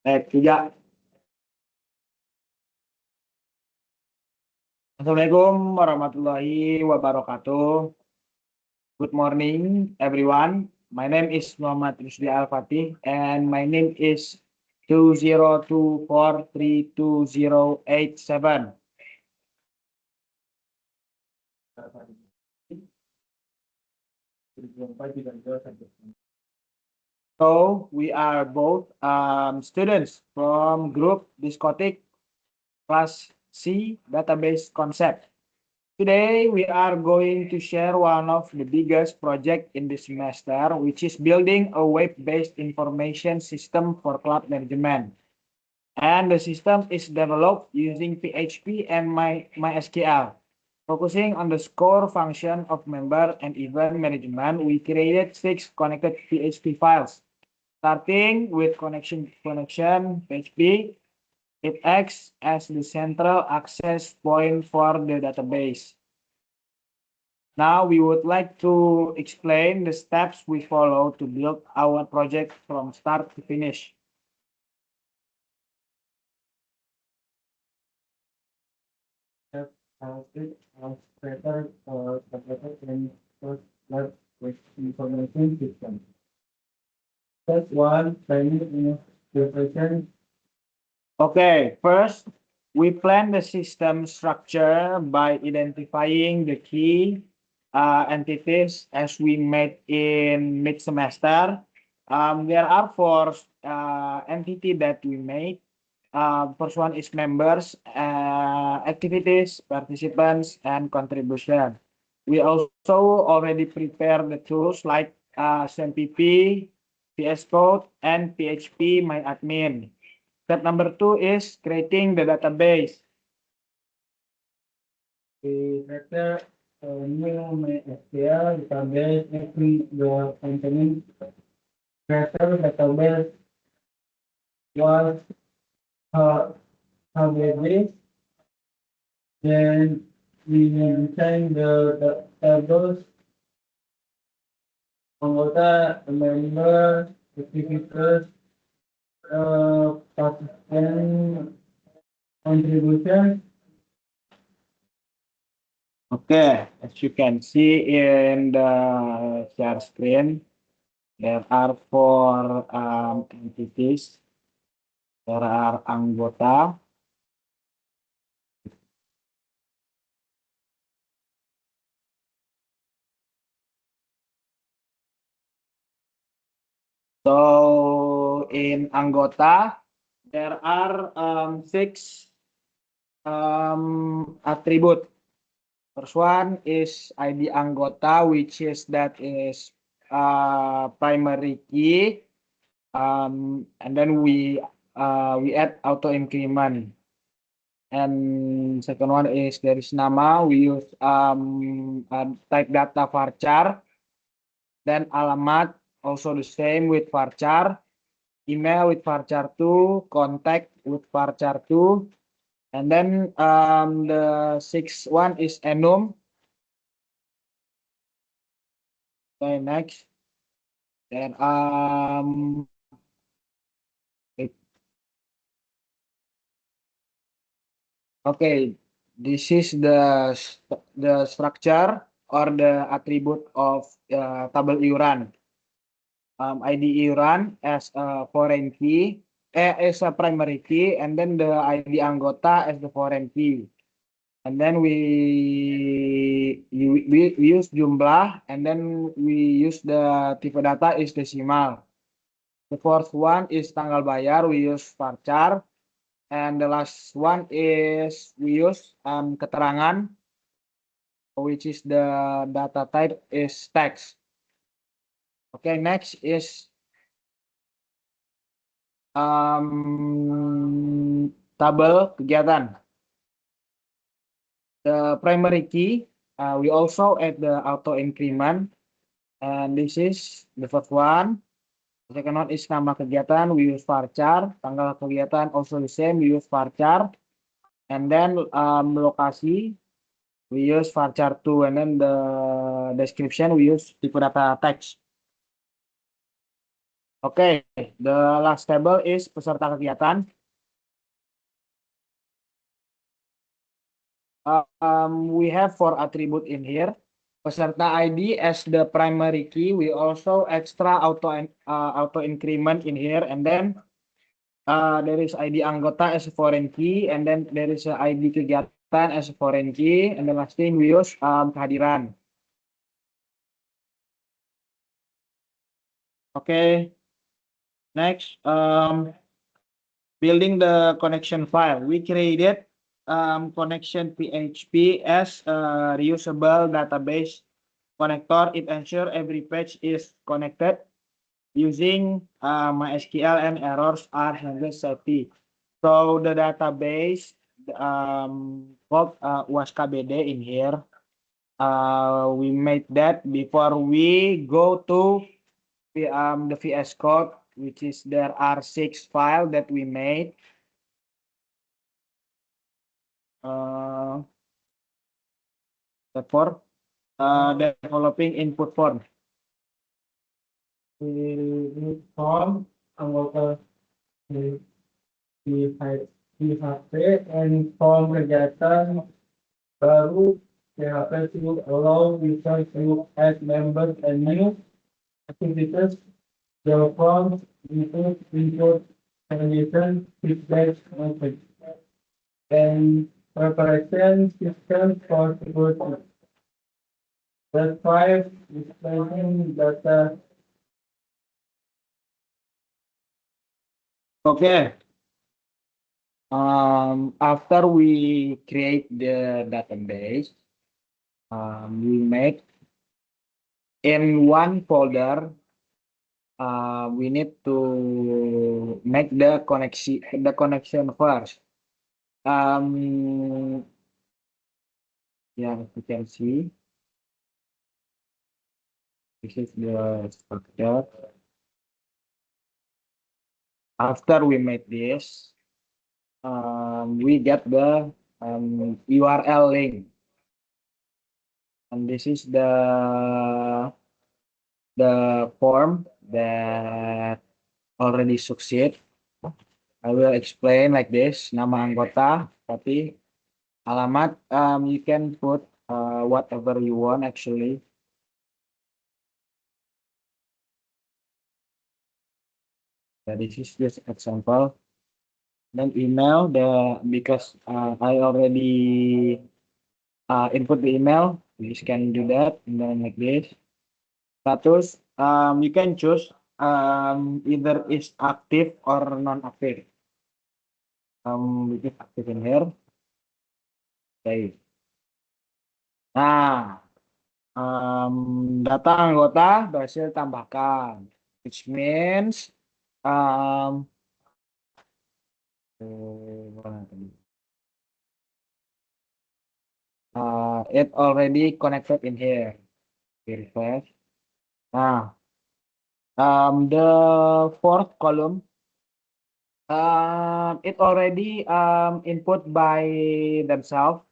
Tiga. Assalamualaikum warahmatullahi wabarakatuh. Good morning, everyone. My name is Muhammad Rusdi Al-Fatih, and my name is 20243287. So we are both students from group Discotic class C database concept. Today we are going to share one of the biggest project in this semester, which is building a web-based information system for club management. And the system is developed using PHP and MySQL. Focusing on the score function of member and event management, we created 6 connected PHP files. Starting with connection PHP, it acts as the central access point for the database. Now we would like to explain the steps we follow to build our project from start to finish. Information system. Step one, planning preparation. Okay, first, we plan the system structure by identifying the key entities as we made in mid-semester. There are 4 entity that we made. First one is members, activities, participants, and contribution. We also already prepared the tools like SMPP, VS Code, and PHP MyAdmin. Step number 2 is creating the database. We prepare a new MySQL database using the component. Prepare database was database. Then we design the tables, anggota, member, activities, participant, contribution. Okay, as you can see in the share screen, there are 4 entities. There are anggota, so in anggota, there are 6 attribute. First one is ID anggota, which is primary key, and then we add auto increment. And second one is there is nama. We use type data varchar. Then alamat also the same with varchar. Email with varchar2, contact with varchar2, and then the 6th one is enum. Okay, next. Then okay, this is the structure or the attribute of tabel iuran. ID iuran as a foreign key, as a primary key, and then the ID anggota as the foreign key. And then we use jumlah, and then we use the type data is decimal. The fourth one is tanggal bayar, we use varchar. And the last one is we use keterangan, which is the data type is text. Okay, next is tabel kegiatan. The primary key, we also add the auto increment, and this is the first one. The second one is nama kegiatan, we use varchar. Tanggal kegiatan also the same, we use varchar. And then lokasi, we use varchar2, and then the description we use type data text. Okay, the last table is peserta kegiatan. We have 4 attribute in here. Peserta ID as the primary key. We also extra auto increment in here, and then there is ID anggota as a foreign key, and then there is a ID kegiatan as a foreign key, and the last thing we use kehadiran. Okay. Next, building the connection file. We created connection PHP as a reusable database connector. It ensures every page is connected using MySQL and errors are handled safely. So the database called UASKBD in here. We made that before we go to the VS Code, which is there are 6 files that we made. For developing input form. Di form anggota di PHP and form kegiatan baru PHP to allow users to add members and new activities. The form includes input, condition, feedback, message, and preparation system for security. The 5 explaining data. Okay. After we create the database, we make in one folder. We need to make the connection first. Yeah, you can see this is the structure. After we made this, we get the URL link, and this is the form that already succeed. I will explain like this: nama anggota, tapi alamat you can put whatever you want actually. So this is just example. Then email because I already input the email. You can do that and then like this. Status you can choose either is active or non-active. Which is active in here. Okay. Nah, data anggota berhasil tambahkan, which means it already connected in here. Refresh. Nah, the fourth column, it already input by themselves.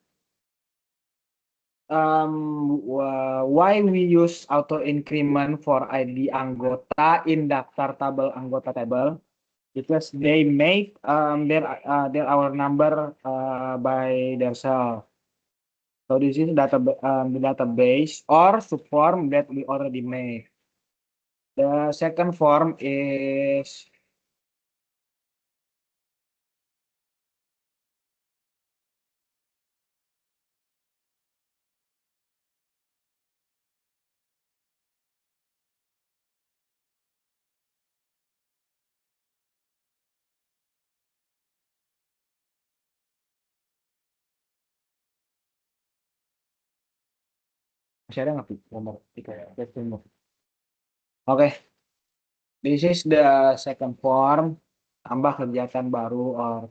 Why we use auto increment for ID anggota in daftar tabel anggota table? Because they make their our number by themselves. So this is the database or subform that we already made. The second form is masih ada nggak nomor 3? Oke, this is the second form. Tambah kegiatan baru or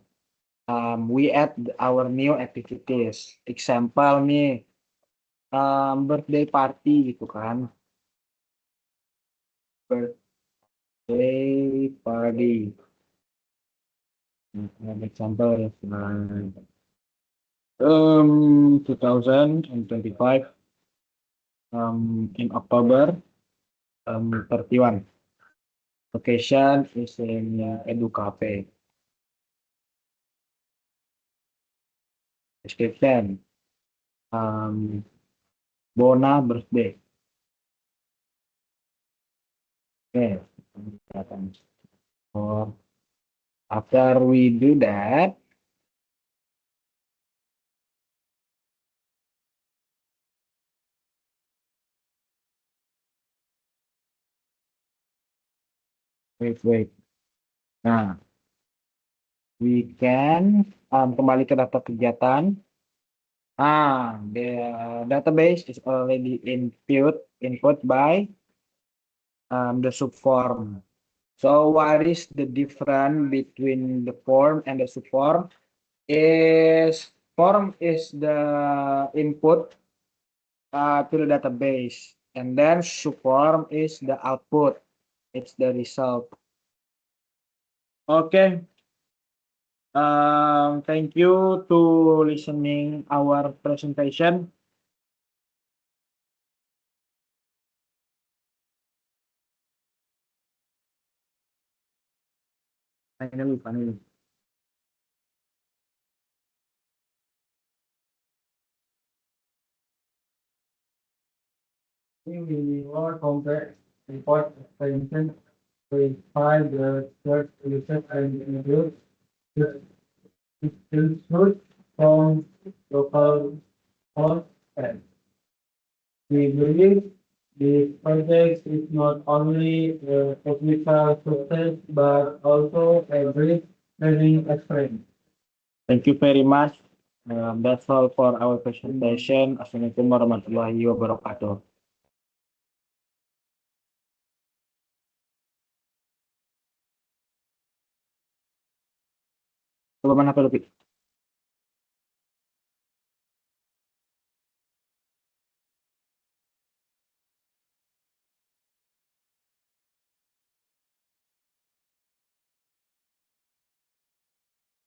we add our new activities. Example nih, birthday party gitu kan. Birthday party. Example ya. 2025 in October 31. Location is in EduCafe. Description. Bona birthday. Okay. So after we do that, wait. Nah, we can kembali ke daftar kegiatan. The database is already input by the subform. So what is the difference between the form and the subform? Is form is the input to the database, and then subform is the output. It's the result. Okay. Thank you to listening our presentation. Finally. We are complex report extension to find the search solution and include the include from local host and we believe the project is not only a technical success but also a great learning experience. Thank you very much. That's all for our presentation. Assalamualaikum warahmatullahi wabarakatuh. Coba mana Pak Lupi?